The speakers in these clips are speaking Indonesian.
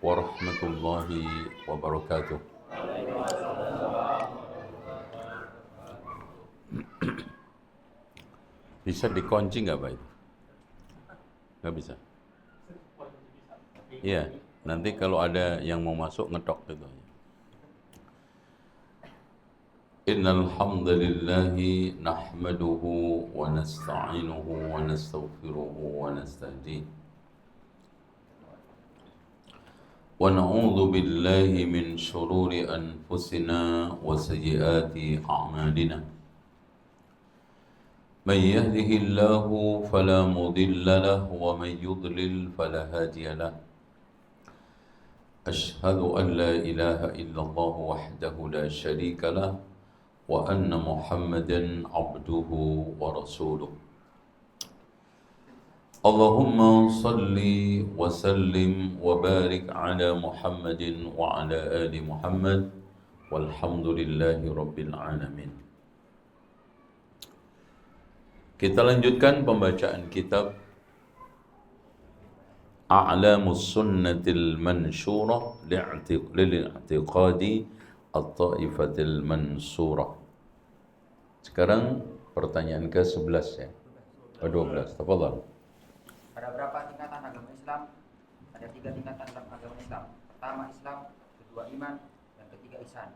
warahmatullahi wabarakatuh. Bisa dikunci nggak Pak itu? Nggak bisa? Iya, nanti kalau ada yang mau masuk ngetok gitu. Innal hamdalillahi nahmaduhu wa nasta'inuhu wa nastaghfiruhu wa nastahdiih. ونعوذ بالله من شرور أنفسنا وسيئات أعمالنا من يهده الله فلا مضل له ومن يضلل فلا هادي له أشهد أن لا إله إلا الله وحده لا شريك له وأن محمدا عبده ورسوله اللهم صل وسلم وبارك على محمد وعلى آل محمد والحمد لله رب العالمين. Kita lanjutkan pembacaan kitab A'lamus Sunnatil Mansyurah li'i'tiqadi At-Taifatil Mansurah. Sekarang pertanyaan ke-11 ya. Ke-12. Tafadhal. Ada berapa tingkatan agama Islam? Ada 3 tingkatan dalam agama Islam. Pertama Islam, kedua iman, dan ketiga ihsan.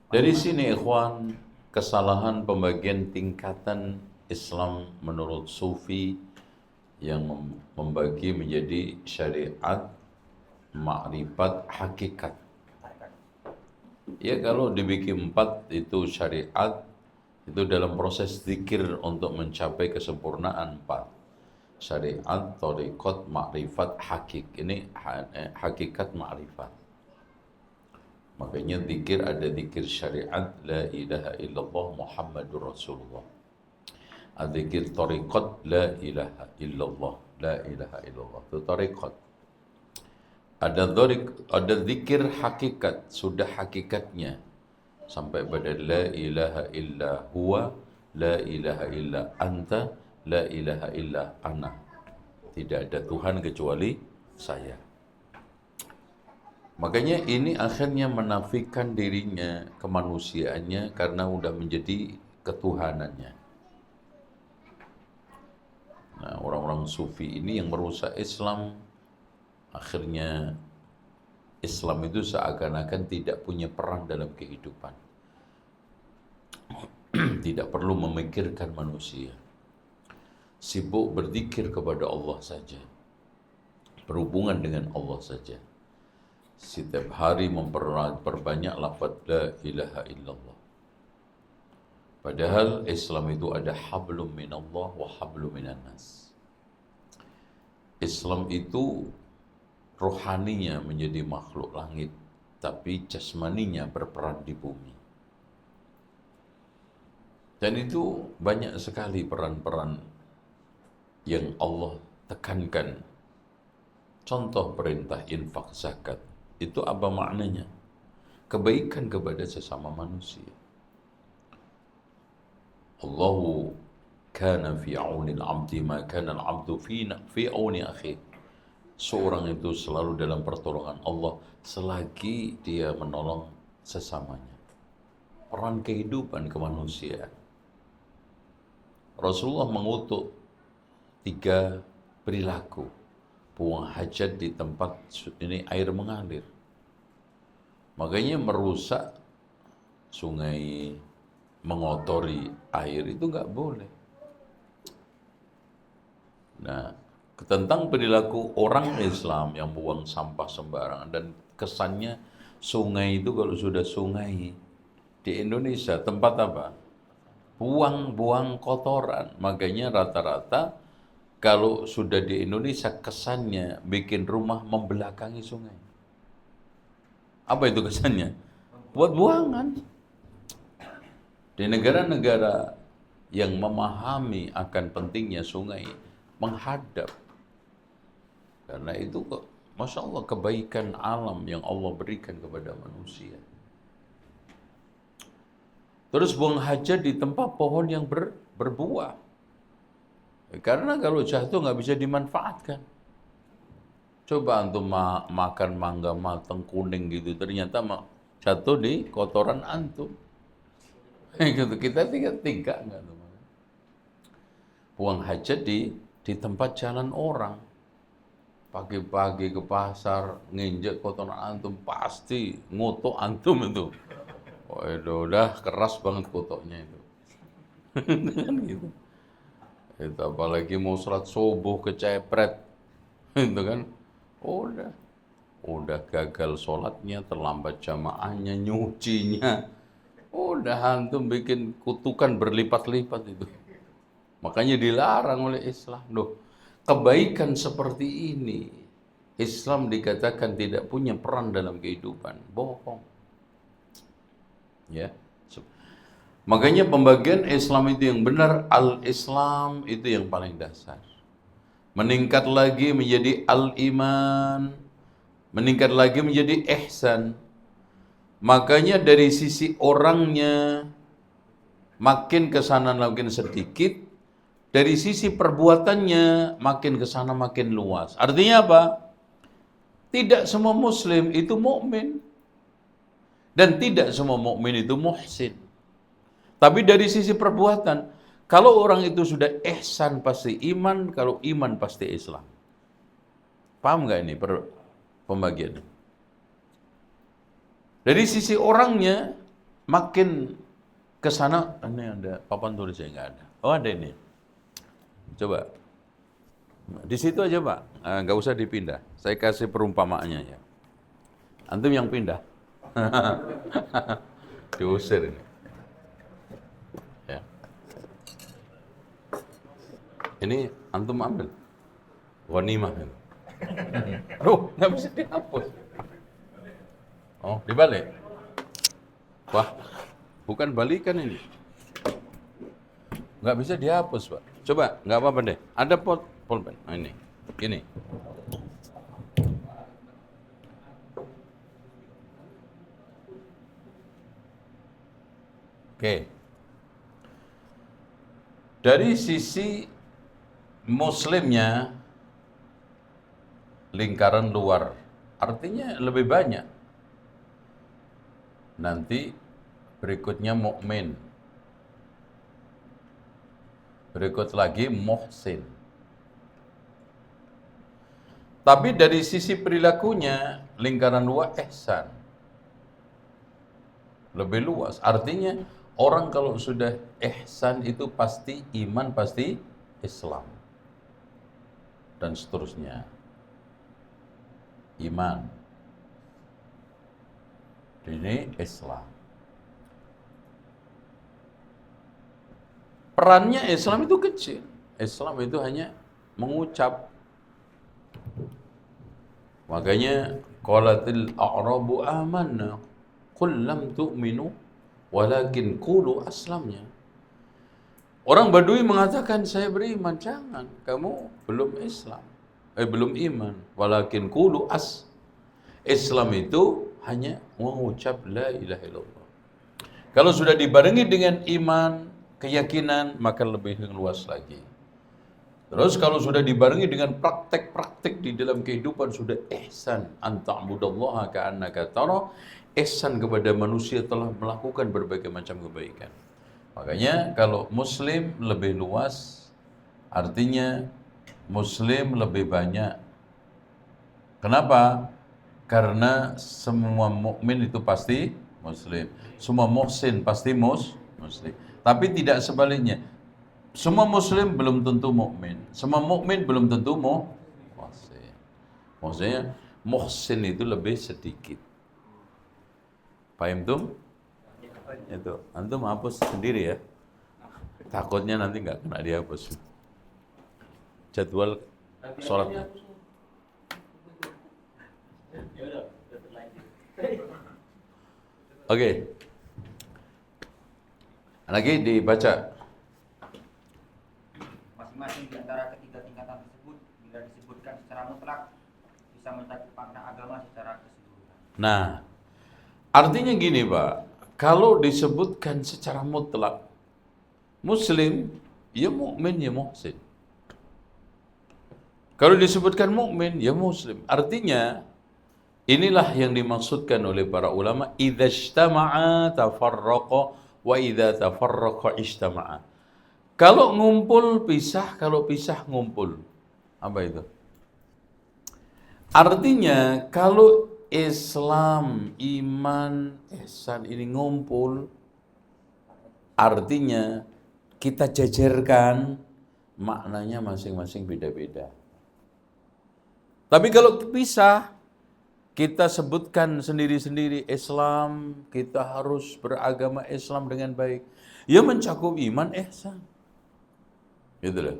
Dari sini ikhwan, kesalahan pembagian tingkatan Islam menurut Sufi yang membagi menjadi syariat, ma'rifat, hakikat. Ya kalau dibikin 4 itu syariat, itu dalam proses zikir untuk mencapai kesempurnaan 4. Syariat, thariqat, ma'rifat, hakik. Ini hakikat ma'rifat. Makanya zikir ada zikir syariat, la ilaha illallah Muhammadur Rasulullah. Ada zikir thariqat, la ilaha illallah, la ilaha illallah. Itu thariqat. Ada zikir hakikat, sudah hakikatnya. Sampai pada la ilaha illa huwa, la ilaha illa anta, la ilaha illa ana. Tidak ada Tuhan kecuali saya. Makanya ini akhirnya menafikan dirinya, kemanusiaannya karena udah menjadi ketuhanannya. Nah, orang-orang sufi ini yang merusak Islam, akhirnya Islam itu seakan-akan tidak punya peran dalam kehidupan. Tidak perlu memikirkan manusia. Sibuk berzikir kepada Allah saja, berhubungan dengan Allah saja. Setiap hari memperbanyak lafaz la ilaha illallah. Padahal Islam itu ada hablum minallah wa hablum minan nas. Islam itu rohaninya menjadi makhluk langit, tapi jasmaninya berperan di bumi. Dan itu banyak sekali peran-peran yang Allah tekankan. Contoh perintah infak zakat. Itu apa maknanya? Kebaikan kepada sesama manusia. Allahu kana fi aunil abdi ma kana al-abdu fi auni akhi. Seorang itu selalu dalam pertolongan Allah selagi dia menolong sesamanya. Peran kehidupan kemanusiaan. Rasulullah mengutuk 3 perilaku. Buang hajat di tempat ini air mengalir. Makanya merusak sungai, mengotori air itu nggak boleh. Nah, tentang perilaku orang Islam yang buang sampah sembarangan dan kesannya sungai itu kalau sudah sungai di Indonesia tempat apa? Buang-buang kotoran. Makanya rata-rata kalau sudah di Indonesia kesannya bikin rumah membelakangi sungai. Apa itu kesannya? Buat buangan. Di negara-negara yang memahami akan pentingnya sungai, menghadap. Karena itu Masya Allah kebaikan alam yang Allah berikan kepada manusia. Terus buang hajat di tempat pohon yang berbuah. Karena kalau jatuh nggak bisa dimanfaatkan. Coba antum makan mangga matang kuning gitu, ternyata jatuh di kotoran antum. Gitu. Kita tiga enggak tuh. Buang hajat di tempat jalan orang. Pagi-pagi ke pasar nginjek kotoran antum, pasti ngotok antum itu. Oh, itu udah keras banget kotoknya itu. Kan gitu. Itu apalagi mau sholat subuh kecepret, itu kan, udah gagal sholatnya, terlambat jamaahnya, nyucinya, udah antum bikin kutukan berlipat-lipat itu. Makanya dilarang oleh Islam. Loh, kebaikan seperti ini, Islam dikatakan tidak punya peran dalam kehidupan. Bohong. Ya. Makanya pembagian Islam itu yang benar, al-Islam itu yang paling dasar. Meningkat lagi menjadi al-iman, meningkat lagi menjadi ihsan. Makanya dari sisi orangnya makin ke sana makin sedikit, dari sisi perbuatannya makin ke sana makin luas. Artinya apa? Tidak semua muslim itu mukmin dan tidak semua mukmin itu muhsin. Tapi dari sisi perbuatan, kalau orang itu sudah ihsan pasti iman, kalau iman pasti Islam. Paham nggak ini pembagiannya? Dari sisi orangnya makin ke sana, ini ada papan tulisnya nggak ada. Oh ada ini. Coba. Di situ aja Pak, nggak usah dipindah. Saya kasih perumpamaannya ya. Antum yang pindah. Diusir ini. Ya. Ini antum ambil. Ghanimah. Loh, nggak bisa dihapus. Oh, dibalik. Wah, bukan balikan ini. Nggak bisa dihapus, Pak. Coba, nggak apa-apa deh. Ada pulpen. Nah, ini. Gini. Oke. Dari sisi muslimnya, lingkaran luar, artinya lebih banyak. Nanti berikutnya mukmin. Berikut lagi muhsin. Tapi dari sisi perilakunya, lingkaran luar ihsan. Lebih luas. Artinya orang kalau sudah ihsan itu pasti iman, pasti Islam. Dan seterusnya. Iman. Ini Islam. Perannya Islam itu kecil. Islam itu hanya mengucap. Makanya qalatil a'rabu amanna qul lam tu'minu walakin qulu aslamnya. Orang Badui mengatakan saya beriman, jangan, kamu belum Islam. Belum iman, walakin qulu Islam itu hanya mengucap la ilaha illallah. Kalau sudah dibarengi dengan iman, keyakinan, maka lebih luas lagi. Terus kalau sudah dibarengi dengan praktek-praktek di dalam kehidupan, sudah ihsan, anta'budallaha ka'annaka tara, ihsan kepada manusia telah melakukan berbagai macam kebaikan. Makanya kalau muslim lebih luas, artinya muslim lebih banyak. Kenapa? Karena semua mukmin itu pasti muslim. Semua muhsin pasti muslim. Tapi tidak sebaliknya. Semua muslim belum tentu mukmin. Semua mukmin belum tentu muhsin. Maksudnya muhsin itu lebih sedikit. Paham tuh? Itu. Antum hapus sendiri ya. Takutnya nanti nggak kena dihapus. Jadwal sholatnya. Oke. Lagi dibaca. Masing-masing di antara ketiga tingkatan tersebut bila disebutkan secara mutlak bisa mencakup makna agama secara keseluruhan. Nah, artinya gini Pak, kalau disebutkan secara mutlak, muslim, ya mukmin, ya muhsin. Kalau disebutkan mukmin, ya muslim. Artinya, inilah yang dimaksudkan oleh para ulama, idza ijtama'a tafarraqa wa idza tafarraqa ijtama'a. Kalau ngumpul pisah, kalau pisah ngumpul. Apa itu? Artinya kalau Islam, iman, ihsan ini ngumpul, artinya kita jajarkan, maknanya masing-masing beda-beda. Tapi kalau pisah, kita sebutkan sendiri-sendiri Islam, kita harus beragama Islam dengan baik. Ya mencakup iman, ihsan. Gitu loh.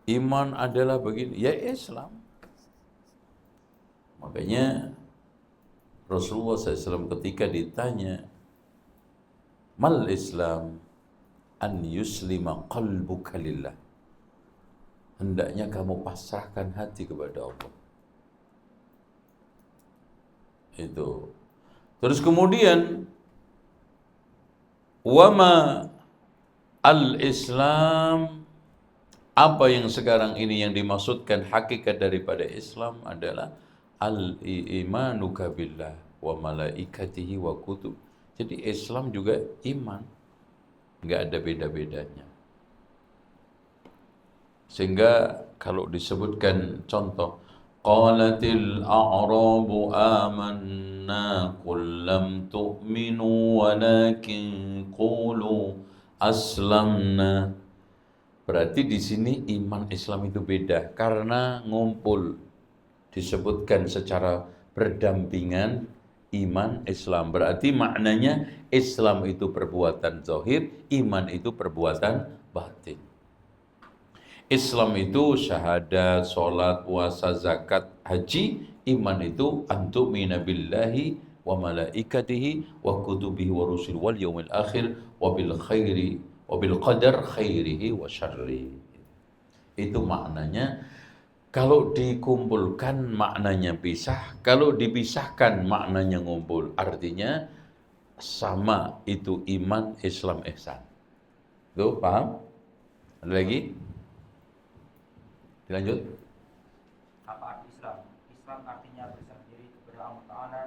Iman adalah begini, ya Islam. Makanya Rasulullah SAW ketika ditanya, mal Islam an yuslima qalbuka lillah. Hendaknya kamu pasrahkan hati kepada Allah. Itu. Terus kemudian wama al-Islam, apa yang sekarang ini yang dimaksudkan hakikat daripada Islam adalah al-imanu billah wa malaikatihi wa kutub. Jadi Islam juga iman, nggak ada beda-bedanya. Sehingga kalau disebutkan contoh, qalatil a'rabu amanna qul lam tu'minu walakin qulu aslamna. Berarti di sini iman Islam itu beda karena ngumpul. Disebutkan secara berdampingan iman Islam. Berarti maknanya Islam itu perbuatan zahir, iman itu perbuatan batin. Islam itu syahadat, sholat, puasa, zakat, haji. Iman itu antu'mina billahi wa malaikatihi wa kutubihi wa rusul wal yaumil akhir wa bil khairi wa bil qadar khairihi wa syarrihi. Itu maknanya. Kalau dikumpulkan maknanya pisah, kalau dipisahkan maknanya ngumpul. Artinya sama, itu iman, Islam, ihsan. Tuh, paham? Ada lagi? Dilanjut. Apa arti Islam? Islam artinya berserah diri kepada Allah Ta'ala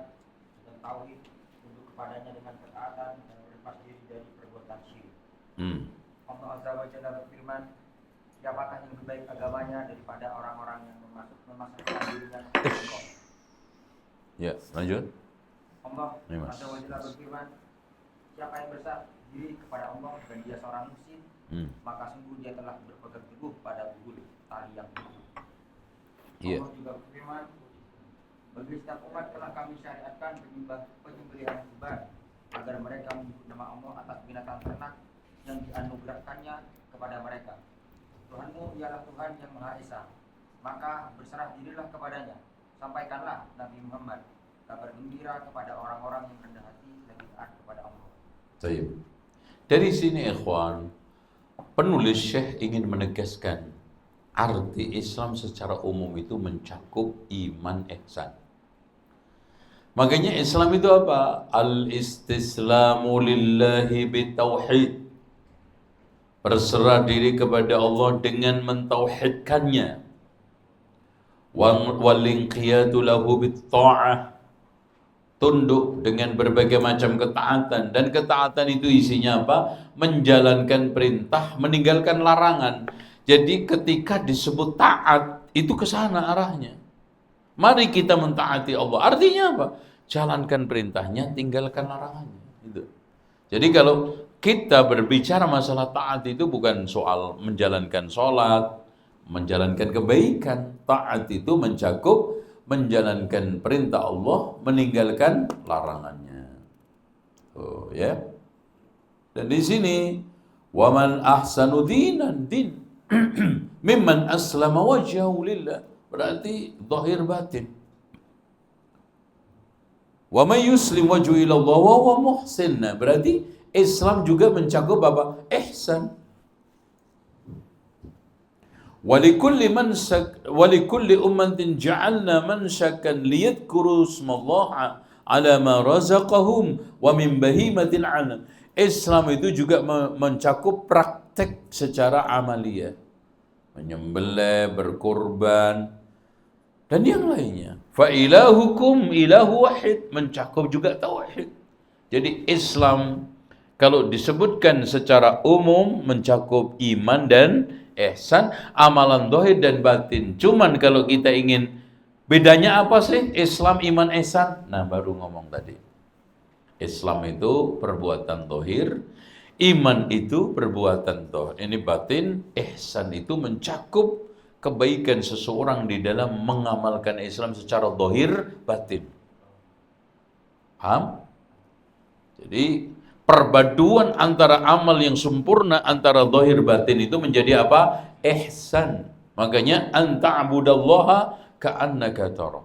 dengan tauhid, tunduk kepadanya dengan ketaatan dan berlepas diri dari perbuatan syirik. Allah Azza wa Jalla berfirman, siapakah yang lebih baik agamanya daripada orang-orang yang memasrahkan dirinya kepada Allah. Ya, lanjut. Allah Azza wa Jalla berfirman, siapa yang berserah diri kepada Allah dan dia seorang muslim, maka sungguh dia telah berpegang teguh pada bulu tali yang teguh. Allah juga berfirman, bagi setiap umat telah kami syariatkan penyembelihan kurban agar mereka menyebut nama Allah atas binatang ternak yang dianugerahkannya kepada mereka. Tuhanmu ialah Tuhan yang Maha Esa, maka berserah dirilah kepadanya. Sampaikanlah Nabi Muhammad kabar gembira kepada orang-orang yang rendah hati dan taat kepada Allah. Baik. Dari sini ikhwan, penulis Syekh ingin menegaskan arti Islam secara umum itu mencakup iman, ihsan. Makanya Islam itu apa? Al-istislamu lillahi bitauhid. Berserah diri kepada Allah dengan mentauhidkannya. Walinqiyadu lahu bitta'ah. Tunduk dengan berbagai macam ketaatan, dan ketaatan itu isinya apa? Menjalankan perintah, meninggalkan larangan. Jadi ketika disebut taat itu ke sana arahnya. Mari kita mentaati Allah. Artinya apa? Jalankan perintahnya, tinggalkan larangannya. Itu. Jadi kalau kita berbicara masalah taat itu bukan soal menjalankan sholat, menjalankan kebaikan. Taat itu mencakup menjalankan perintah Allah, meninggalkan larangannya. Oh ya. Dan di sini waman ahsanu dinan din mimman aslama wajhahu lillah. Berarti zahir batin. Wa may yuslim wajhu ila Allah wa huwa muhsin. Berarti Islam juga mencakup apa? Ihsan. Walikulli ummatin ja'alna manshakan liyadhkuru ismallaha ala ma razaqahum wa min bahimatil anam. Islam itu juga mencakup praktek secara amaliyah. menyembelih, berkorban, dan yang lainnya. Fa ilahukum ilahu wahid, mencakup juga tauhid. Jadi Islam kalau disebutkan secara umum mencakup iman dan ihsan, amalan zahir dan batin. Cuman kalau kita ingin bedanya apa sih Islam, iman, ihsan? Nah, baru ngomong tadi. Islam itu perbuatan zahir, iman itu perbuatan zahir. Ini batin, ihsan itu mencakup kebaikan seseorang di dalam mengamalkan Islam secara zahir, batin. Paham? Jadi perpaduan antara amal yang sempurna antara zahir batin itu menjadi apa? Ihsan. Makanya anta'budallaha ka'annaka tara.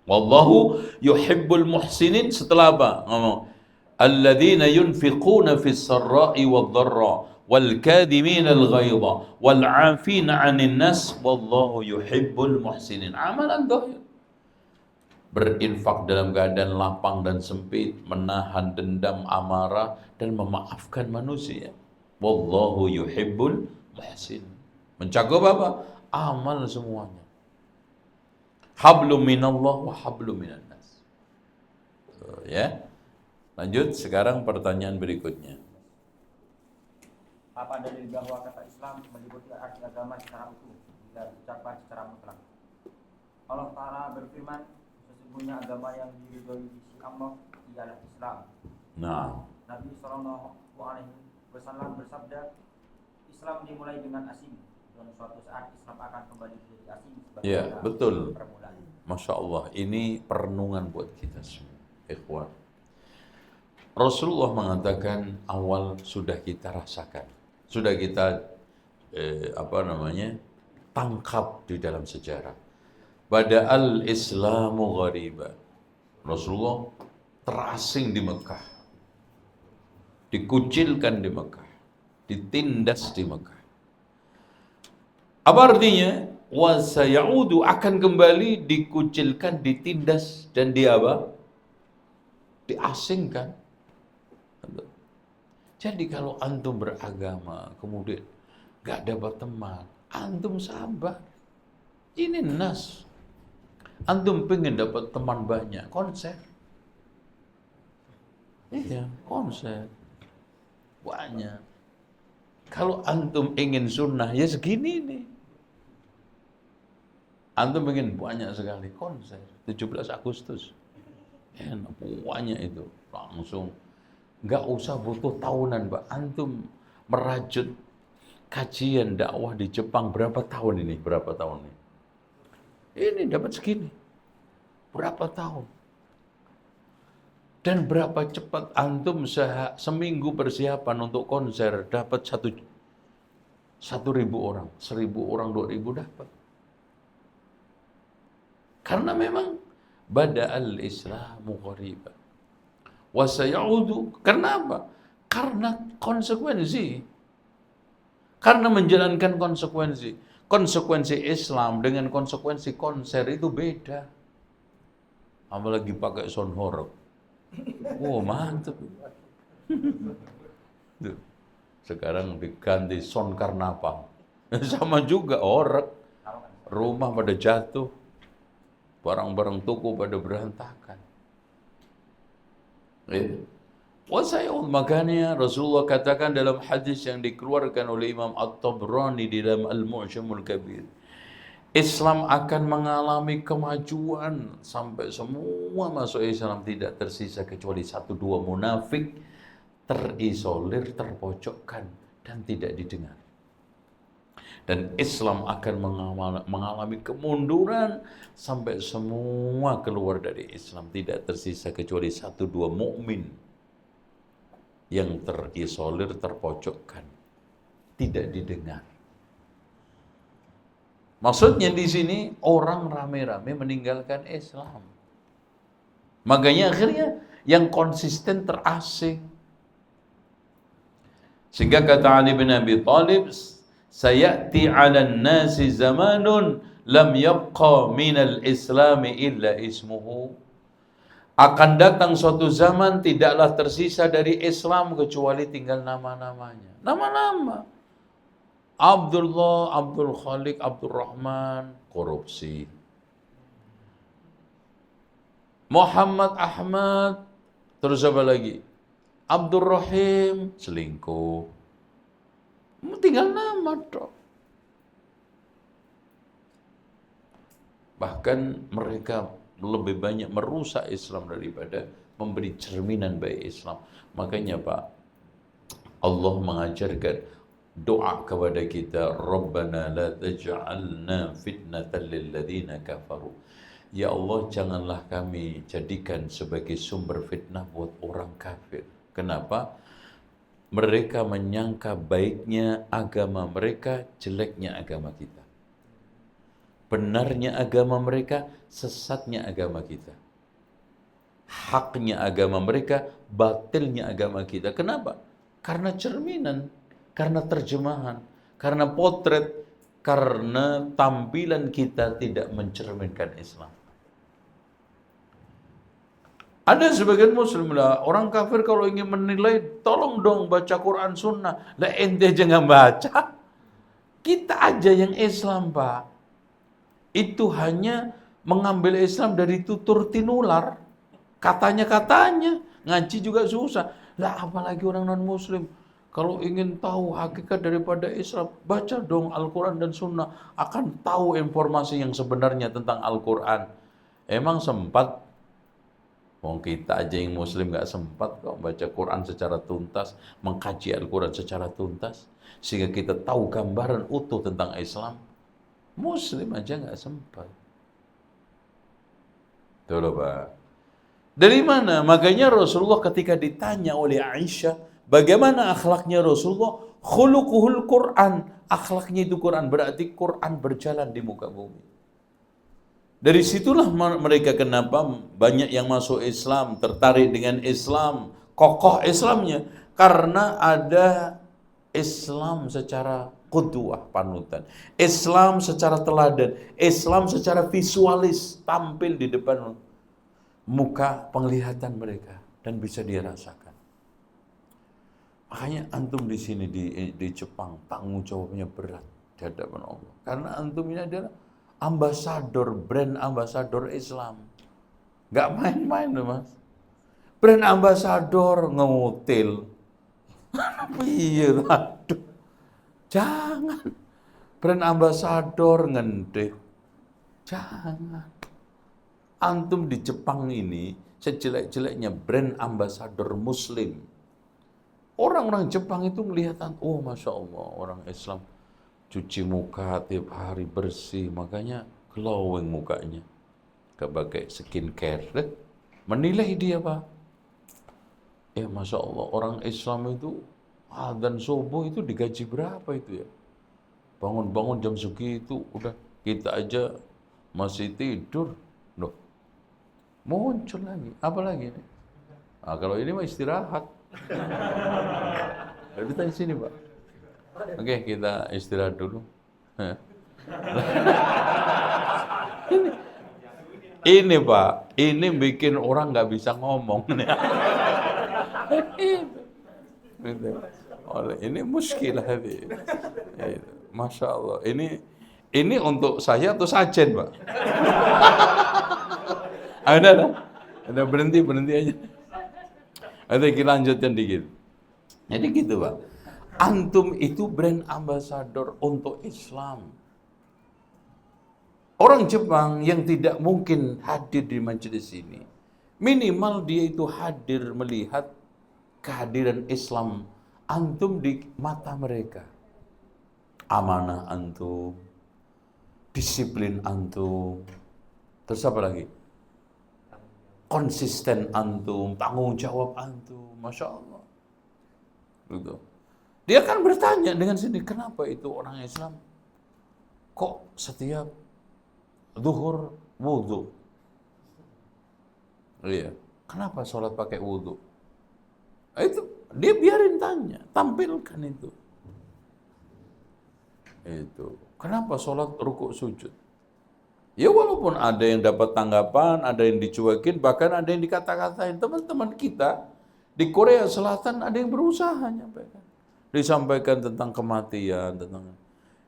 Wallahu yuhibbul muhsinin. Setelah apa? Ngomong alladzina yunfiquna fis sarra'i wad-dharra wal kadhimina al-ghaidha wal 'afina 'anil nas wallahu yuhibbul muhsinin. Amalan zahir. Berinfak dalam keadaan lapang dan sempit, menahan dendam, amarah, dan memaafkan manusia. Wallahu yuhibbul muhsin. Mencakup apa? Amal semuanya. Hablum minallah wa hablum minan nas. Ya. Lanjut sekarang pertanyaan berikutnya. Apa dalil bahwa kata Islam meliputi arti agama secara utuh jika diucapkan secara mutlak? Allah Ta'ala berfirman, sesungguhnya agama yang diridhoi di sisi Allah ialah Islam. Nah, Nabi SAW bersabda, Islam dimulai dengan asing dan suatu saat Islam akan kembali menjadi asing sebagai ya betul. permulaan. Masya Allah, ini perenungan buat kita semua, ikhwan. Rasulullah mengatakan awal sudah kita rasakan, sudah kita tangkap di dalam sejarah. Bada'al Islamu ghariba. Rasulullah terasing di Mekah, dikucilkan di Mekah, ditindas di Mekah. Apa artinya? Wa sayaudu, akan kembali dikucilkan, ditindas, dan diasingkan. Jadi kalau antum beragama kemudian gak dapat teman, antum sabar. Ini nas. Antum pengen dapat teman banyak, konser. Iya, konser. Banyak. Kalau antum ingin sunnah, ya segini nih. Antum pengen banyak sekali konser. 17 Agustus. Enak, banyak itu. Langsung. Nggak usah butuh tahunan, Pak. Antum merajut kajian dakwah di Jepang berapa tahun ini? Berapa tahun ini? Ini dapat segini. Berapa tahun? Dan berapa cepat antum seminggu persiapan untuk konser dapat 1.000 orang, 1.000 orang, 2.000 dapat. Karena memang bada'al Islamu ghariba wa sayaudu. Karena apa? Karena konsekuensi. Karena menjalankan konsekuensi. Konsekuensi Islam dengan konsekuensi konser itu beda. Apalagi pakai sound horeg. Oh, mantap. Sekarang diganti sound karnaval. Sama juga horeg. Rumah pada jatuh. Barang-barang toko pada berantakan. Makanya Rasulullah katakan dalam hadis yang dikeluarkan oleh Imam At-Tabrani di dalam Al-Mu'jamul Kabir, Islam akan mengalami kemajuan sampai semua masuk Islam, tidak tersisa kecuali 1-2 munafik terisolir, terpojokkan dan tidak didengar. Dan Islam akan mengalami kemunduran sampai semua keluar dari Islam, tidak tersisa kecuali 1-2 mukmin yang terisolir, terpojokkan, tidak didengar. Maksudnya di sini orang rame-rame meninggalkan Islam. Makanya akhirnya yang konsisten terasing. Sehingga kata Ali bin Abi Thalib, sayati 'alan nasi zamanun lam yabqa minal islami illa ismuhu. Akan datang suatu zaman tidaklah tersisa dari Islam kecuali tinggal nama-namanya. Nama-nama. Abdullah, Abdul Khalik, Abdul Rahman, korupsi. Muhammad Ahmad, terus apa lagi? Abdul Rahim, selingkuh. Tinggal nama dong. Bahkan mereka lebih banyak merusak Islam daripada memberi cerminan baik Islam. Makanya Pak, Allah mengajarkan doa kepada kita, Rabbana la taj'alna fitnatan lilladzina kafaru. Ya Allah, janganlah kami jadikan sebagai sumber fitnah buat orang kafir. Kenapa? Mereka menyangka baiknya agama mereka, jeleknya agama kita. Benarnya agama mereka, sesatnya agama kita. Haknya agama mereka, batilnya agama kita. Kenapa? Karena cerminan, karena terjemahan, karena potret, karena tampilan kita tidak mencerminkan Islam. Ada sebagian muslim lah, orang kafir kalau ingin menilai, tolong dong baca Quran Sunnah. Lah ente aja nggak baca. Kita aja yang Islam, Pak. Itu hanya mengambil Islam dari tutur tinular. Katanya, ngaji juga susah. Lah apalagi orang non-muslim. Kalau ingin tahu hakikat daripada Islam, baca dong Al-Quran dan Sunnah. Akan tahu informasi yang sebenarnya tentang Al-Quran. Emang sempat? Wong kita aja yang muslim gak sempat kok baca Quran secara tuntas, mengkaji Al-Quran secara tuntas, sehingga kita tahu gambaran utuh tentang Islam. Muslim aja gak sempat. Tuh loh Pak. Dari mana? Makanya Rasulullah ketika ditanya oleh Aisyah, bagaimana akhlaknya Rasulullah? Khuluquhul Quran. Akhlaknya itu Quran, berarti Quran berjalan di muka bumi. Dari situlah mereka kenapa banyak yang masuk Islam, tertarik dengan Islam, kokoh Islamnya. Karena ada Islam secara qudwah, panutan. Islam secara teladan. Islam secara visualis, tampil di depan muka penglihatan mereka. Dan bisa dirasakan. Makanya antum di sini di Jepang, tanggung jawabnya berat di hadapan Allah. Karena antum ini adalah ambasador, brand ambasador Islam. Gak main-main loh Mas. Brand ambasador ngutil. Iya, aduh. Jangan. Brand ambasador ngendek. Jangan. Antum di Jepang ini sejelek-jeleknya brand ambasador Muslim. Orang-orang Jepang itu melihat, oh Masya Allah, orang Islam cuci muka tiap hari bersih, makanya glowing mukanya. Gak pakai skincare. Menilai dia Pak. Masya Allah, orang Islam itu adzan subuh itu digaji berapa itu ya? Bangun-bangun jam segitu, udah kita aja masih tidur. Loh, muncul lagi. Apa lagi nih? Nah, kalau ini mah istirahat. Kita di sini Pak. Oke, kita istirahat dulu. Ini Pak, ini bikin orang nggak bisa ngomong. Ini muskilah ini. Masya Allah. Ini untuk saya atau sajen Pak? Ada berhenti aja. Ada kita lanjutkan dikit. Jadi gitu Pak. Antum itu brand ambassador untuk Islam. Orang Jepang yang tidak mungkin hadir di majelis ini, minimal dia itu hadir melihat kehadiran Islam antum di mata mereka. Amanah antum, disiplin antum, terus apa lagi? Konsisten antum, tanggung jawab antum, Masya Allah. Gitu. Dia akan bertanya dengan sini, kenapa itu orang Islam kok setiap zuhur wudhu? Iya, kenapa sholat pakai wudhu? Itu dia biarin tanya, tampilkan itu. Itu kenapa sholat rukuk sujud? Ya walaupun ada yang dapat tanggapan, ada yang dicuekin, bahkan ada yang dikata-katain. Teman-teman kita di Korea Selatan ada yang berusaha nyampaikan. Disampaikan tentang kematian, tentang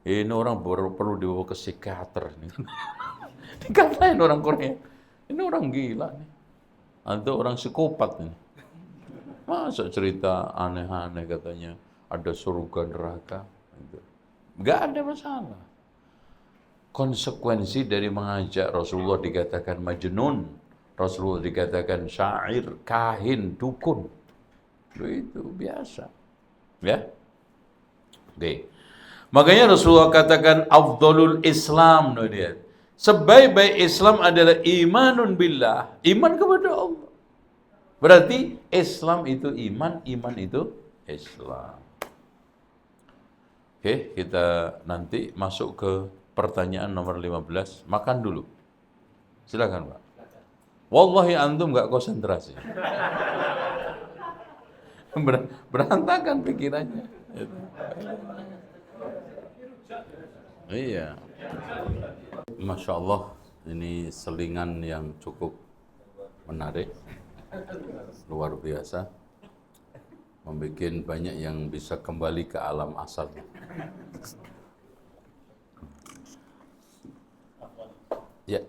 Ini orang perlu dibawa ke psikiater nih. Dikatain orang Korea, ini orang gila nih, atau orang psikopat nih. Masa cerita aneh-aneh katanya ada surga neraka, nggak ada masalah. Konsekuensi dari mengajak, Rasulullah dikatakan majnun, Rasulullah dikatakan syair, kahin, dukun, itu biasa, ya. Oke. Makanya Rasulullah katakan afdalul Islam, sebaik-baik Islam adalah imanun billah, iman kepada Allah. Berarti Islam itu iman, iman itu Islam. Oke, kita nanti masuk ke pertanyaan nomor 15. Makan dulu. Silakan, Pak. Wallahi antum nggak konsentrasi. Berantakan pikirannya. Iya. Masya Allah, ini selingan yang cukup menarik, luar biasa, membuat banyak yang bisa kembali ke alam asalnya. Ya.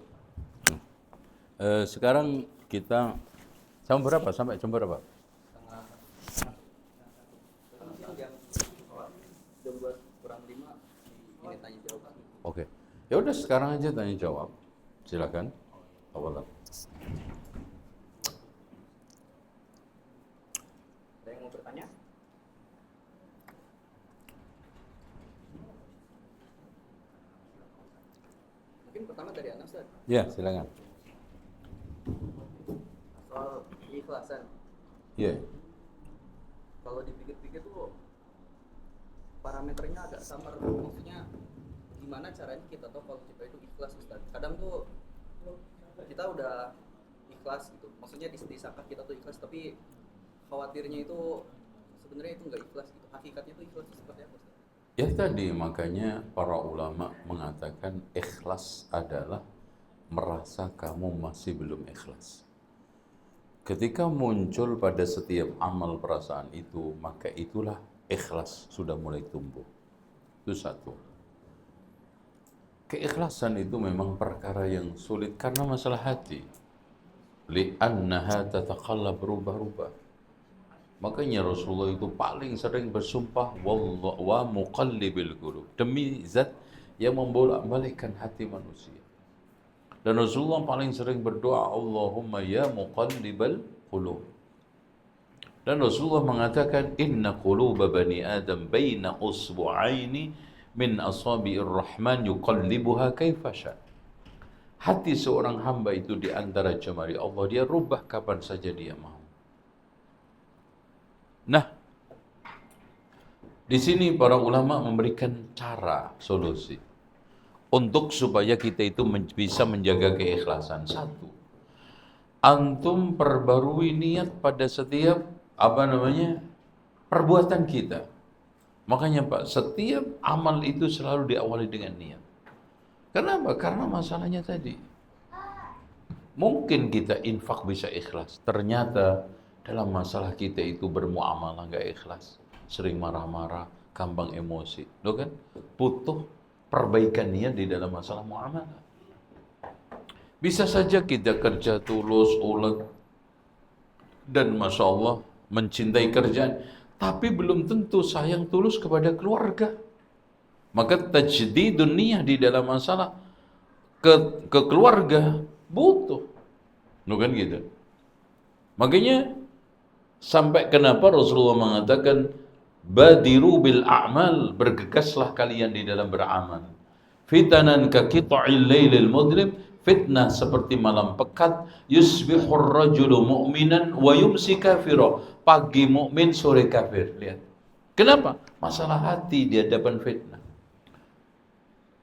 Sekarang kita sampai berapa? Sampai jam berapa? Oke. Ya udah sekarang aja tanya jawab. Silakan. Awalan. Ada yang mau bertanya? Mungkin pertama dari Anas, Ustaz. Ya, silakan. Soal keikhlasan. Iya. Kalau dipikir-pikir tuh parameternya agak samar. Maksudnya gimana caranya kita tahu kalau kita itu ikhlas, Ustaz? Kadang tuh kita udah ikhlas gitu. Maksudnya disangka kita tuh ikhlas, tapi khawatirnya itu sebenarnya itu nggak ikhlas gitu. Hakikatnya itu ikhlas seperti apa, Ustaz? Ya tadi makanya para ulama mengatakan ikhlas adalah merasa kamu masih belum ikhlas. Ketika muncul pada setiap amal perasaan itu, maka itulah ikhlas sudah mulai tumbuh. Itu satu. Keikhlasan itu memang perkara yang sulit karena masalah hati. Li'annaha tataqallab berubah-ubah. Makanya Rasulullah itu paling sering bersumpah wa muqallibil qulub, demi zat yang membolak-balikkan hati manusia. Dan Rasulullah paling sering berdoa, Allahumma ya muqallibal qulub. Dan Rasulullah mengatakan, inna quluba bani Adam baina usbu'aini min asabi'ir rahman yuqallibuha kaifa sya'. Hati seorang hamba itu di antara jemari Allah, dia rubah kapan saja dia mau. Nah, di sini para ulama memberikan cara, solusi untuk supaya kita itu bisa menjaga keikhlasan. Satu, antum perbarui niat pada setiap perbuatan kita. Makanya Pak, setiap amal itu selalu diawali dengan niat. Kenapa? Karena masalahnya tadi, mungkin kita infak bisa ikhlas, ternyata dalam masalah kita itu bermuamalah nggak ikhlas, sering marah-marah, gampang emosi, loh kan? Butuh perbaikan niat di dalam masalah muamalah. Bisa saja kita kerja tulus, ulet, dan masya Allah mencintai kerjaan, tapi belum tentu sayang tulus kepada keluarga. Maka tajdidun niyah di dalam masalah ke keluarga butuh, loh kan gitu. Makanya sampai kenapa Rasulullah mengatakan badiru bil a'mal, bergegaslah kalian di dalam beramal. Fitanan ka qita'il lailil mudlim, fitnah seperti malam pekat, yusbihur rajulu mu'minan wa yumsi kafira, pagi mukmin sore kafir. Lihat. Kenapa? Masalah hati di hadapan fitnah.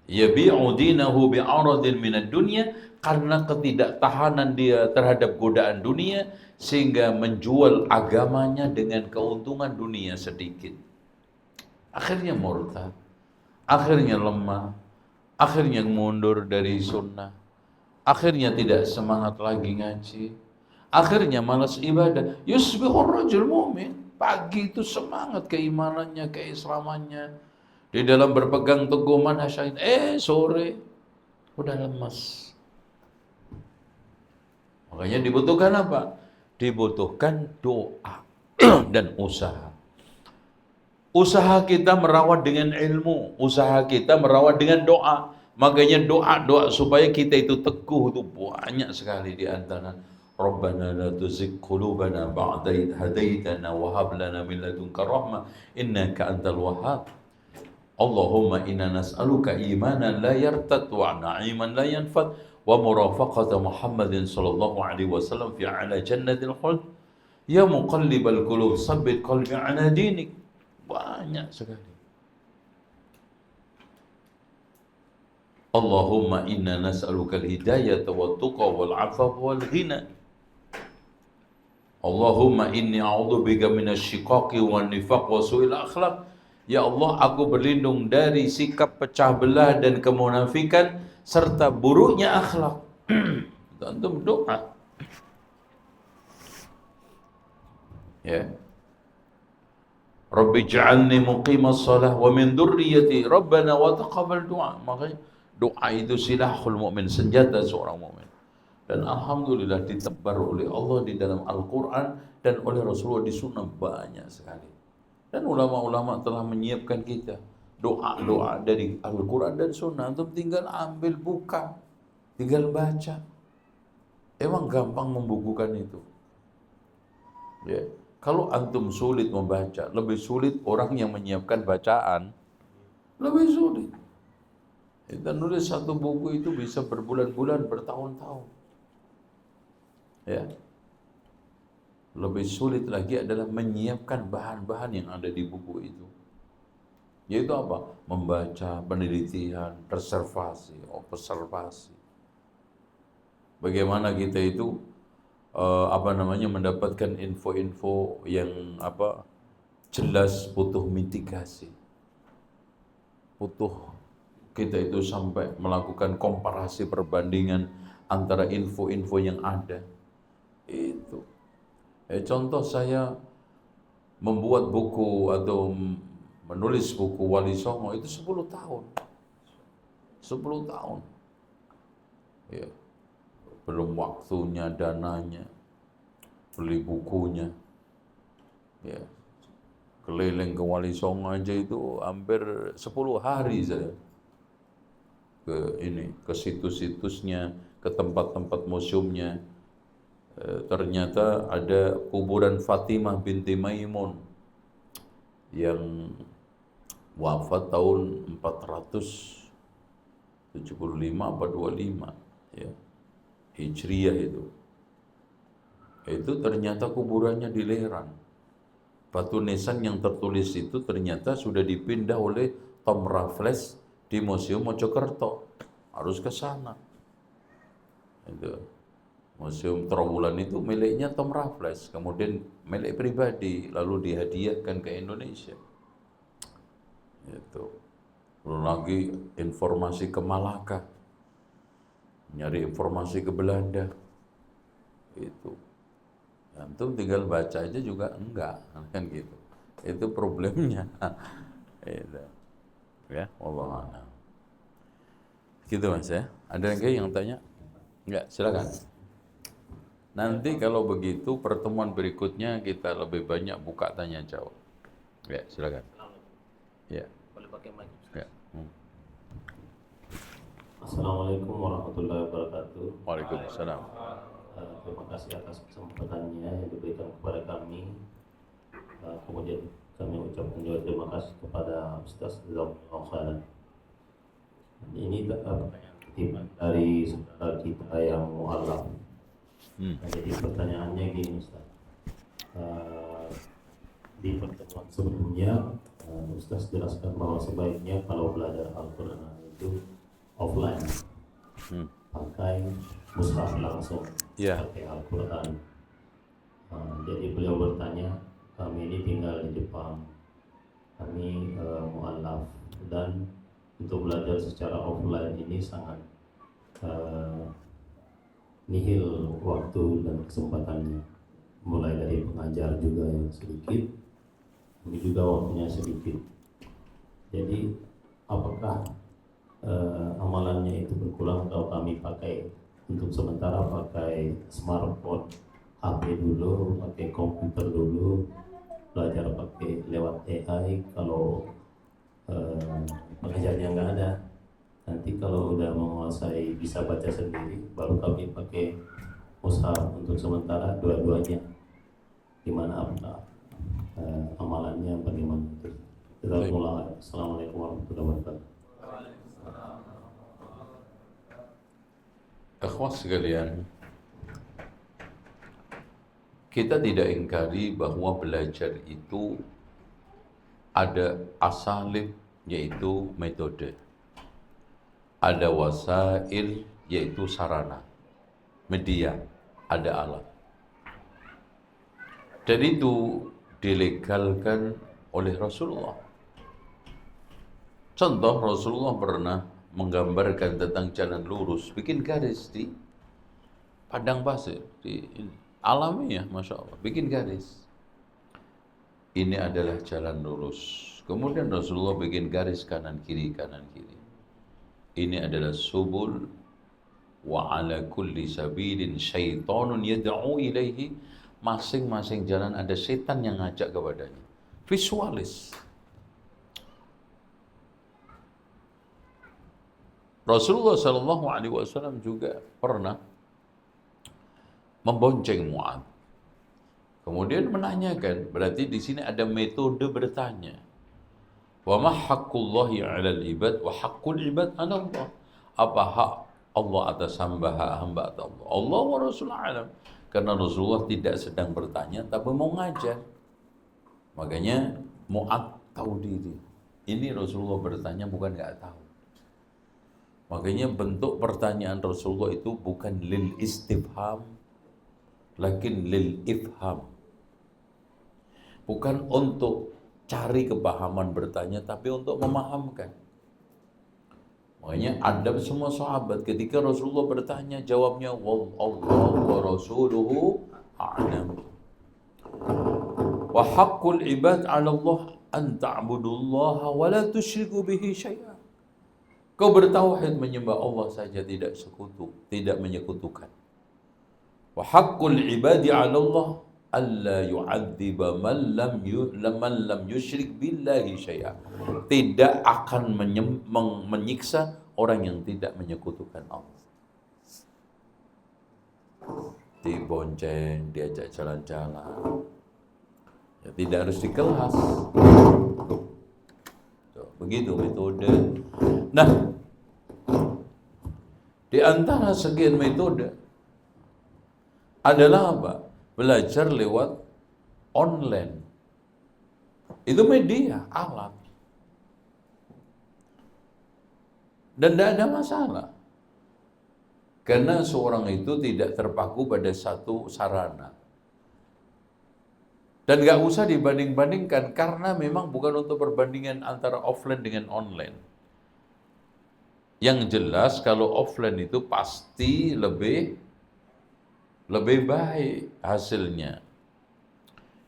Yabi'u dinahu bi'aradin minad dunya, karena ketidaktahanan dia terhadap godaan dunia, sehingga menjual agamanya dengan keuntungan dunia sedikit. Akhirnya murtad, akhirnya lemah, akhirnya mundur dari sunnah, akhirnya tidak semangat lagi ngaji, akhirnya malas ibadah. Yusbihur rajul mu'min, pagi itu semangat keimanannya, keislamannya, Di dalam berpegang teguh manhaj syahid, sore udah lemas. Makanya dibutuhkan apa? Dibutuhkan doa dan usaha. Usaha kita merawat dengan ilmu, usaha kita merawat dengan doa. Makanya doa supaya kita itu teguh itu banyak sekali di antara Rabbana la tuzigh qulubana ba'da idh hadaitana wa hab lana min ladunka rahmah innaka antal wahhab. Allahumma inna nas'aluka imanan la yartad wa na'iman la yanfad wa murafaqata Muhammadin sallallahu alaihi wasallam fi ala jannatil khuld. Ya muqallibal qulub tsabbit qalbi ala dinik. Banyak sekali. Allahumma inna nas'aluka al-hidayata wa tuqa wal afafa wal ghina. Allahumma inni a'udzubika minasy-syiqaqi wan nifaq wa su'il akhlaq. Ya Allah, aku berlindung dari sikap pecah belah dan kemunafikan serta buruknya akhlak. Antum doa. Ya. Rabbi ja'alni muqimas shalah wa min dzurriyyati Rabbana wa taqabbal du'a. Makanya doa itu silahul mukmin, senjata seorang mukmin. Dan alhamdulillah ditebar oleh Allah di dalam Al-Quran dan oleh Rasulullah di sunnah banyak sekali. Dan ulama-ulama telah menyiapkan kita doa-doa dari Al-Quran dan sunnah. Antum tinggal ambil, buka, tinggal baca. Emang gampang membukukan itu. Ya. Kalau antum sulit membaca, lebih sulit orang yang menyiapkan bacaan. Lebih sulit. Kita nulis satu buku itu bisa berbulan-bulan, bertahun-tahun. Ya. Lebih sulit lagi adalah menyiapkan bahan-bahan yang ada di buku itu. Yaitu apa? Membaca, penelitian, observasi. Bagaimana kita itu mendapatkan info-info yang jelas, butuh mitigasi. Butuh kita itu sampai melakukan komparasi perbandingan antara info-info yang ada. Itu. Contoh saya membuat buku atau menulis buku Wali Songo itu 10 tahun. 10 tahun. Ya. Belum waktunya, dananya, beli bukunya. Ya. Keliling ke Wali Songo aja itu hampir 10 hari saya. Ke situs-situsnya, ke tempat-tempat museumnya. Ternyata ada kuburan Fatimah binti Maimun yang wafat tahun 475 apa 25 ya, Hijriyah itu. Itu ternyata kuburannya di Leran. Batu nisan yang tertulis itu ternyata sudah dipindah oleh Tom Raffles di Museum Mojokerto. Harus ke sana. Itu. Museum Trawulan itu miliknya Tom Raffles, kemudian milik pribadi, lalu dihadiahkan ke Indonesia. Itu. Belum lagi informasi ke Malaka, nyari informasi ke Belanda. Itu. Antum tinggal baca aja juga enggak, kan gitu. Itu problemnya. Itu. Ya, wallahu a'lam. Gitu Mas ya. Ada yang tanya? Enggak, silakan. Nanti kalau begitu pertemuan berikutnya kita lebih banyak buka tanya jawab. Ya, silakan. Ya. Boleh pakai mic. Ya. Assalamualaikum warahmatullahi wabarakatuh. Waalaikumsalam. Terima kasih atas kesempatannya yang diberikan kepada kami. Kemudian kami ucapkan juga terima kasih kepada Ustaz Jazakallahu khairan. Ini pertanyaan dari saudara kita yang mu'alaf. Jadi pertanyaannya gini Ustaz, di pertemuan sebelumnya Ustaz jelaskan bahwa sebaiknya kalau belajar Al-Quran itu offline, pakai mushaf langsung, pakai Al-Quran. Jadi beliau bertanya, kami ini tinggal di Jepang, kami mu'alaf, dan untuk belajar secara offline ini sangat nihil waktu dan kesempatannya, mulai dari pengajar juga yang sedikit, ini juga waktunya sedikit. Jadi apakah amalannya itu berkurang kalau kami pakai untuk sementara pakai smartphone, HP dulu, pakai komputer dulu, belajar pakai lewat AI. Kalau pengajarnya nggak ada, nanti kalau udah menguasai bisa baca sendiri, baru kami pakai mushaf untuk sementara dua-duanya. Gimana apa amalannya bagaimana itu? Kita mulai. Assalamualaikum warahmatullahi wabarakatuh. Akhwas sekalian, kita tidak ingkari bahwa belajar itu ada asalib, yaitu metode. Ada wasail, yaitu sarana, media, ada alat. Dan itu dilegalkan oleh Rasulullah. Contoh, Rasulullah pernah menggambarkan tentang jalan lurus, bikin garis di padang pasir, di alamiah, Masya Allah, bikin garis. Ini adalah jalan lurus. Kemudian Rasulullah bikin garis kanan kiri, kanan kiri. Ini adalah subul, wa ala kulli sabilin syaitanun yad'u ilaihi. Masing-masing jalan ada setan yang ngajak kepadanya. Visualis. Rasulullah SAW juga pernah membonceng Mu'adz. Kemudian menanyakan, berarti di sini ada metode bertanya. Wa ma haqqullahi 'alal ibad wa haqqul ibad 'ala Allah. Apa hak Allah atas hamba atas Allah? Allah wa Rasulullah alam. Karena Rasulullah tidak sedang bertanya, tapi mau ngajar. Makanya Mu'adz tahu diri. Ini Rasulullah bertanya bukan nggak tahu. Makanya bentuk pertanyaan Rasulullah itu bukan lil istifham, lakin lil ifham. Bukan untuk cari kepahaman bertanya, tapi untuk memahamkan. Makanya adab semua sahabat ketika Rasulullah bertanya, jawabnya Allah wa rasuluhu a'lam. Wa haqqul ibad 'ala Allah an ta'budullaha wa la tusyriku bihi syai'an. Kau bertauhid menyembah Allah saja, tidak sekutu, tidak menyekutukan. Wa haqqul ibadi 'ala Allah alla yu'adziba man lam yusyrik billahi syai'a. Tidak akan menyiksa orang yang tidak menyekutukan Allah. Dibonceng, diajak jalan-jalan. Ya, tidak harus dikelas. Begitu metode. Nah, di antara sekian metode adalah apa? Belajar lewat online. Itu media, alat. Dan tidak ada masalah. Karena seorang itu tidak terpaku pada satu sarana. Dan gak usah dibanding-bandingkan, karena memang bukan untuk perbandingan antara offline dengan online. Yang jelas kalau offline itu pasti lebih baik hasilnya.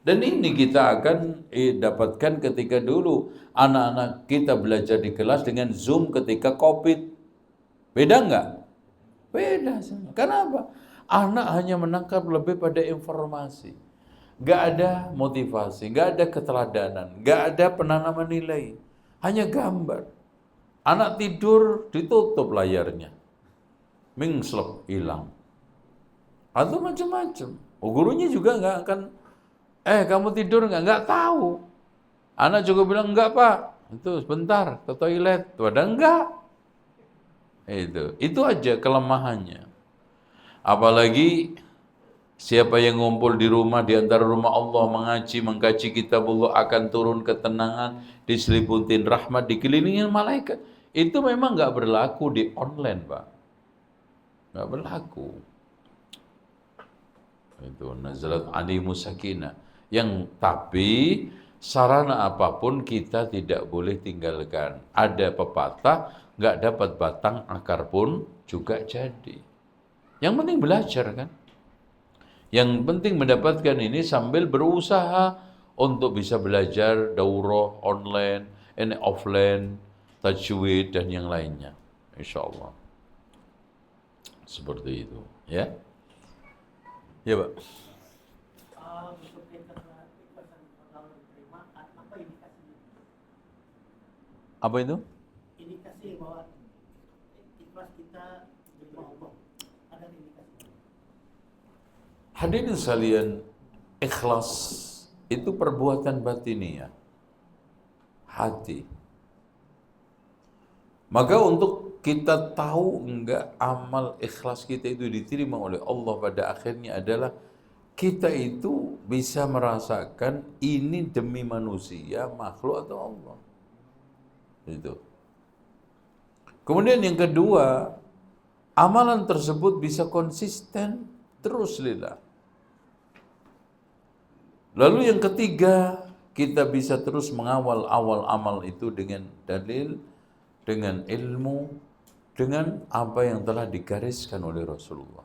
Dan ini kita akan dapatkan ketika dulu anak-anak kita belajar di kelas dengan Zoom ketika COVID. Beda nggak? Beda. Kenapa? Anak hanya menangkap lebih pada informasi. Nggak ada motivasi, nggak ada keteladanan, nggak ada penanaman nilai. Hanya gambar. Anak tidur, ditutup layarnya. Mingslep, hilang. Atau macam-macam. Gurunya juga nggak akan, kamu tidur nggak tahu. Anak juga bilang, enggak Pak, itu sebentar, ke toilet. Padahal enggak. Itu aja kelemahannya. Apalagi siapa yang ngumpul di rumah, di antara rumah Allah, mengaji, mengkaji kitabullah, akan turun ketenangan, diseliputin rahmat, dikelilingi malaikat. Itu memang nggak berlaku di online, Pak. Nggak berlaku. Itu nazalat alimus sakinah. Yang tapi sarana apapun kita tidak boleh tinggalkan. Ada pepatah, nggak dapat batang akar pun juga jadi. Yang penting belajar kan. Yang penting mendapatkan ini sambil berusaha untuk bisa belajar daurah online, offline. tajwid dan yang lainnya, insyaallah. Seperti itu, ya. Ya, Pak. Apa itu? Indikasi bahwa ikhlas kita diterima Allah. Ada indikasi. Hadirin sekalian, ikhlas itu perbuatan batiniah, hati. Maka untuk kita tahu enggak amal ikhlas kita itu diterima oleh Allah pada akhirnya adalah kita itu bisa merasakan ini demi manusia, makhluk atau Allah. Itu. Kemudian yang kedua, amalan tersebut bisa konsisten terus lillah. Lalu yang ketiga, kita bisa terus mengawal awal amal itu dengan dalil, dengan ilmu, dengan apa yang telah digariskan oleh Rasulullah.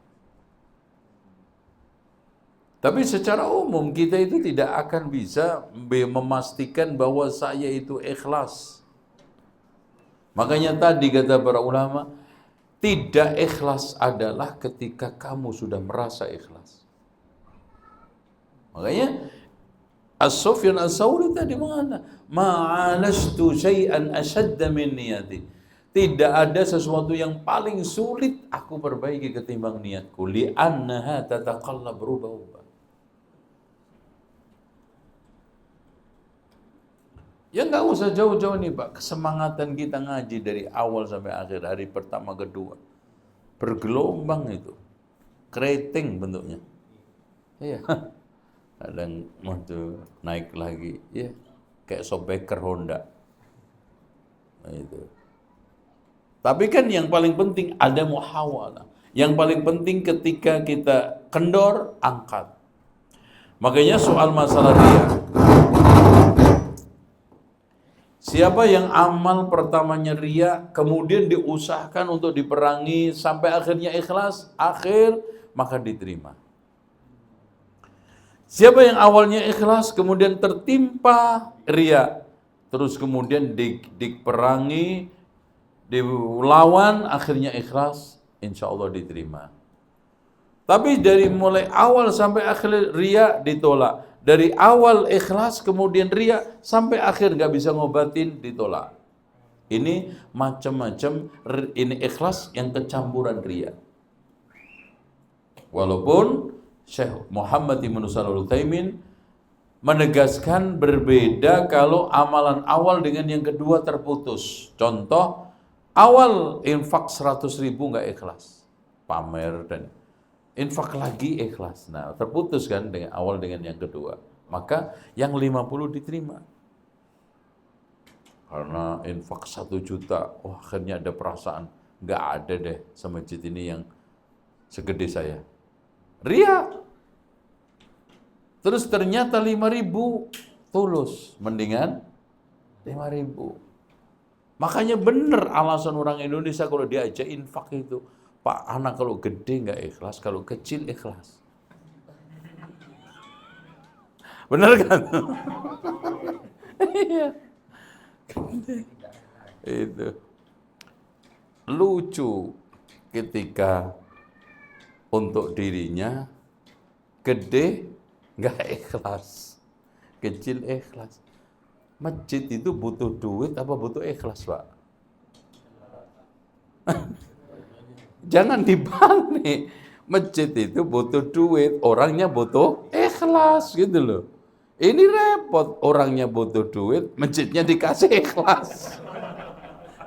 Tapi secara umum kita itu tidak akan bisa memastikan bahwa saya itu ikhlas. Makanya tadi kata para ulama, tidak ikhlas adalah ketika kamu sudah merasa ikhlas. Makanya As-Sufyan As-Sawri tadi mengatakan, ma'alastu syai'an ashadda min niyati. Tidak ada sesuatu yang paling sulit aku perbaiki ketimbang niatku. Li'annaha tataqallab rubah-rubah. Ya nggak usah jauh-jauh nih Pak, kesemangatan kita ngaji dari awal sampai akhir, hari pertama kedua, bergelombang itu, keriting bentuknya. Iya, kadang waktu naik lagi, ya kayak sobeker Honda. Nah, itu. Tapi kan yang paling penting ada muhawalah. Yang paling penting ketika kita kendor, angkat. Makanya soal masalah riya. Siapa yang amal pertamanya riya, kemudian diusahakan untuk diperangi sampai akhirnya ikhlas, maka diterima. Siapa yang awalnya ikhlas, kemudian tertimpa riya, terus kemudian diperangi, dilawan, akhirnya ikhlas, insya Allah diterima. Tapi dari mulai awal sampai akhir riya ditolak. Dari awal ikhlas kemudian riya sampai akhir nggak bisa ngobatin, ditolak. Ini macam-macam, ini ikhlas yang kecampuran riya. Walaupun Syekh Muhammad Ibn Shalih Al-Utsaimin menegaskan berbeda kalau amalan awal dengan yang kedua terputus. Contoh, awal infak 100.000 nggak ikhlas, pamer dan infak lagi ikhlas. Nah, terputus kan dengan awal dengan yang kedua. Maka yang 50 diterima. Karena infak 1 juta, akhirnya ada perasaan, nggak ada deh semajid ini yang segede saya. Ria. Terus ternyata 5.000 tulus, mendingan 5.000. Makanya benar alasan orang Indonesia kalau diajak infak itu, Pak, anak kalau gede nggak ikhlas, kalau kecil ikhlas. Benar kan? Iya. Itu lucu ketika untuk dirinya gede nggak ikhlas, kecil ikhlas. Masjid itu butuh duit apa butuh ikhlas, Pak? Jangan dibalik. Masjid itu butuh duit, orangnya butuh ikhlas gitu loh. Ini repot, orangnya butuh duit, masjidnya dikasih ikhlas.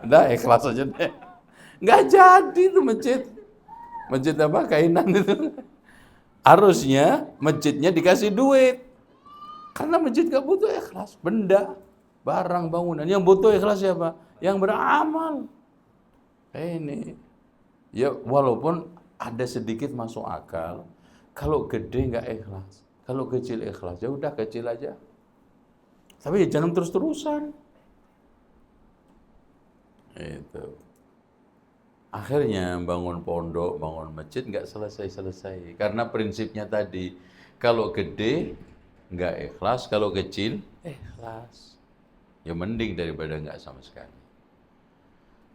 Udah ikhlas aja deh. Nggak jadi tuh masjid. Masjid apa? Kainan itu. Harusnya masjidnya dikasih duit. Karena masjid nggak butuh ikhlas. Benda, barang, bangunan. Yang butuh ikhlas siapa? Yang beramal. Ini. Ya walaupun ada sedikit masuk akal, kalau gede nggak ikhlas, kalau kecil ikhlas, ya udah kecil aja. Tapi ya jangan terus-terusan. Itu. Akhirnya bangun pondok, bangun masjid nggak selesai-selesai. Karena prinsipnya tadi, kalau gede nggak ikhlas, kalau kecil ikhlas. Ya mending daripada nggak sama sekali.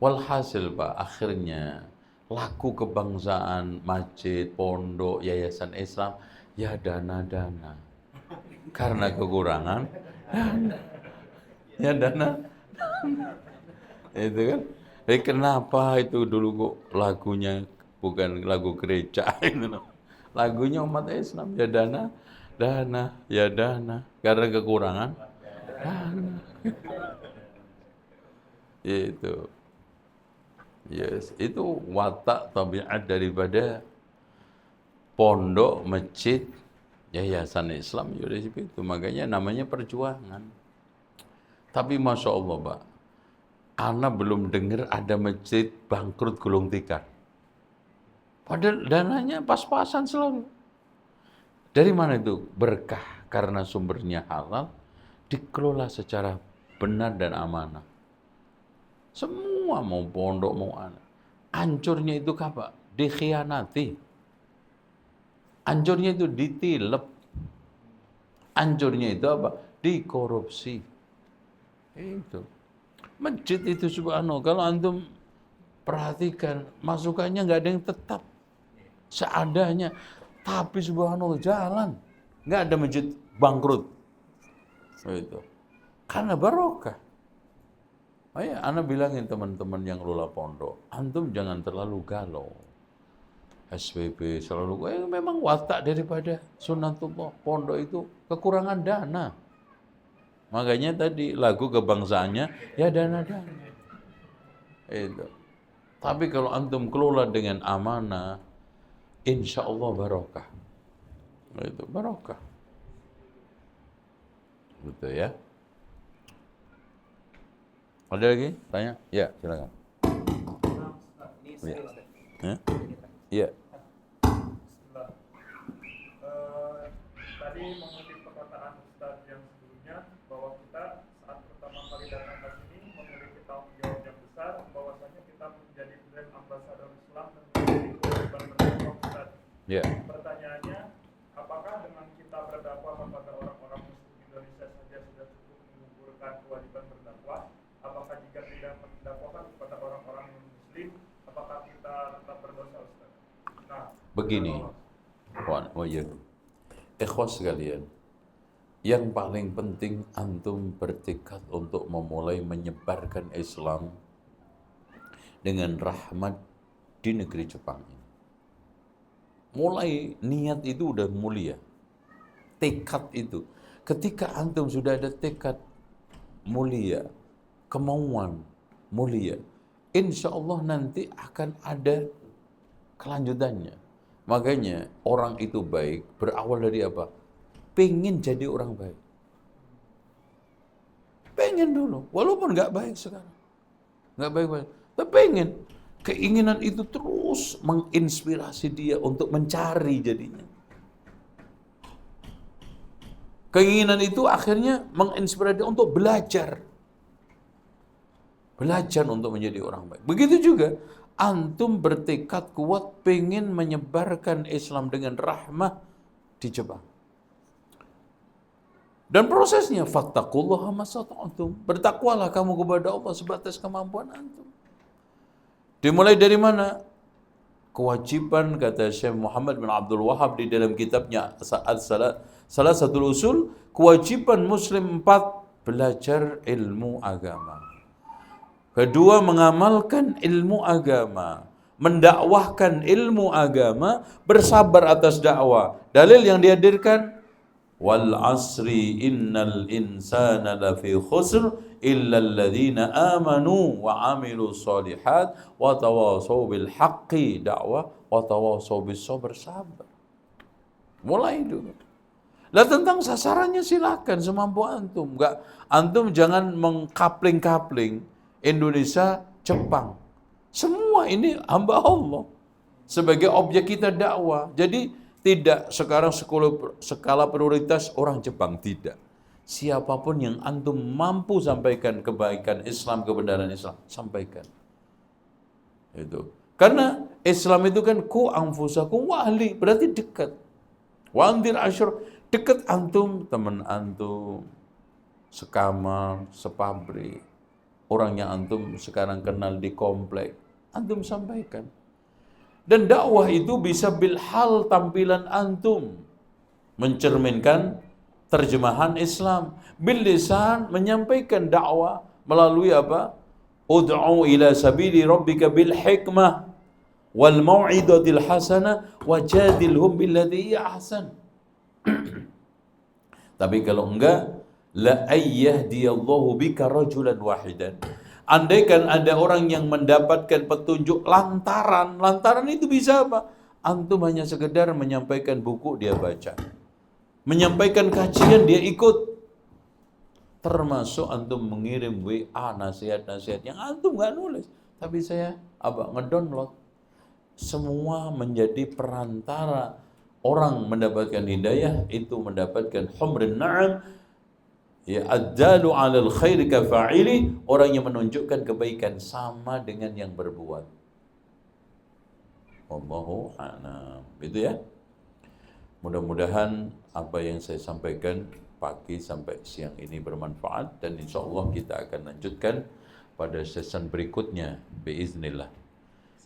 Walhasil Pak, akhirnya laku kebangsaan, masjid, pondok, yayasan Islam, ya dana-dana. Karena kekurangan dana. Ya dana. Itu kan. Kenapa itu dulu kok lagunya bukan lagu gereja itu, lagunya umat Islam, ya dana, ya dana, karena kekurangan dana. Itu, yes, itu watak tabiat daripada pondok, masjid, yayasan Islam ya dari situ. Makanya namanya perjuangan. Tapi masya Allah Pak, ana belum dengar ada masjid bangkrut gulung tikar. Padahal dananya pas-pasan selalu. Dari mana itu? Berkah, karena sumbernya halal, dikelola secara benar dan amanah. Semua mau pondok, mau anak. Hancurnya itu apa? Dikhianati. Hancurnya itu ditilep. Hancurnya itu apa? Dikorupsi. Itu. Masjid itu subhanallah, kalau antum perhatikan, masukannya nggak ada yang tetap, seadanya. Tapi subhanallah jalan, nggak ada masjid bangkrut. Itu. Karena barokah. Ayo, ana bilangin teman-teman yang lola pondok, antum jangan terlalu galau. SPP selalu, memang watak daripada sunatullah pondok itu kekurangan dana. Makanya tadi lagu kebangsaannya ya dana-dana. Itu. Tapi kalau antum kelola dengan amanah, insya Allah barokah. Itu barokah. Betul ya. Ada lagi? Tanya? Ya, silakan. Ya. Ya. Tadi mengutip perkataan Ustaz yang sebelumnya bahwa kita saat pertama kali datang ke sini memiliki tanggung jawab yang besar, bahwasanya kita menjadi brand ambassador Islam dan menjadi kewajiban berdakwah Ustaz. Ya. Pertanyaannya, apakah dengan kita berdakwah kepada orang-orang Muslim Indonesia saja sudah cukup mengumpulkan kewajiban berdakwah? Apakah jika tidak mendakwahkan kepada orang-orang Muslim, apakah kita tetap berdosa Ustaz? Nah, begini. Ikhwas sekalian, yang paling penting antum bertekad untuk memulai menyebarkan Islam dengan rahmat di negeri Jepang ini. Mulai niat itu udah mulia. Tekad itu. Ketika antum sudah ada tekad mulia, kemauan mulia, insya Allah nanti akan ada kelanjutannya. Makanya orang itu baik berawal dari apa? Pengen jadi orang baik. Pengen dulu, walaupun nggak baik sekarang, nggak baik-baik, tapi pengen. Keinginan itu terus menginspirasi dia untuk mencari jadinya. Keinginan itu akhirnya menginspirasi dia untuk belajar. Belajar untuk menjadi orang baik. Begitu juga antum bertekad kuat pengen menyebarkan Islam dengan rahmah di Jepang. Dan prosesnya fattaqullaha masata'tum. Bertakwalah kamu kepada Allah sebatas kemampuan antum. Dimulai dari mana? Kewajiban, kata Syekh Muhammad bin Abdul Wahab di dalam kitabnya salah satu usul, kewajiban muslim 4, belajar ilmu agama. Kedua, mengamalkan ilmu agama, mendakwahkan ilmu agama, bersabar atas dakwah. Dalil yang dihadirkan, wal asri innal insana lafi khusr illa alladhina amanu wa amilu shalihat wa tawasaw bil haqqi, dakwah, wa tawasaw bis sabr, sabar. Mulai dulu. Lah tentang sasarannya silakan semampu antum. Enggak, antum jangan mengkapling-kapling Indonesia, Jepang. Semua ini hamba Allah. Sebagai objek kita dakwah. Jadi tidak sekarang skala prioritas orang Jepang, tidak. Siapapun yang antum mampu sampaikan kebaikan Islam, kebenaran Islam, sampaikan. Itu. Karena Islam itu kan ku anfusakum wa ahli, berarti dekat. Wa andir asyur, dekat antum, teman antum, sekamar, sepabrik. orang yang antum sekarang kenal di komplek, antum sampaikan. Dan dakwah itu bisa bilhal tampilan antum, mencerminkan terjemahan Islam. Bil lisan menyampaikan dakwah melalui apa? Ud'u ila sabili rabbika bil hikmah wal mau'izatil hasanah wajadilhum billati hiya ahsan. Tapi kalau enggak, la ayyahdiyallahu bika rajulan wahidan. Andaikan ada orang yang mendapatkan petunjuk lantaran itu bisa apa? Antum hanya sekedar menyampaikan buku dia baca, menyampaikan kajian dia ikut, termasuk antum mengirim WA nasihat-nasihat yang antum nggak nulis, tapi saya ngedownload. Semua menjadi perantara orang mendapatkan hidayah, itu mendapatkan humrin na'am, ya addalu 'alal khairi kafa'ili, orang yang menunjukkan kebaikan sama dengan yang berbuat. Wallahu a'lam. Itu ya. Mudah-mudahan apa yang saya sampaikan pagi sampai siang ini bermanfaat, dan insyaallah kita akan lanjutkan pada season berikutnya biiznillah.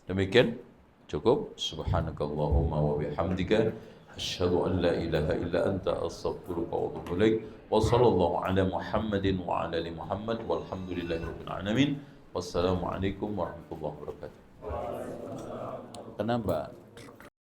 Demikian cukup. Subhanakallahumma wa bihamdika asyhadu an la ilaha illa anta astaghfiruka wa atubu ilaik. Wa sallallahu ala Muhammadin wa ala ali Muhammad walhamdulillahi rabbil alamin. Wassalamualaikum warahmatullahi wabarakatuh. Kenapa?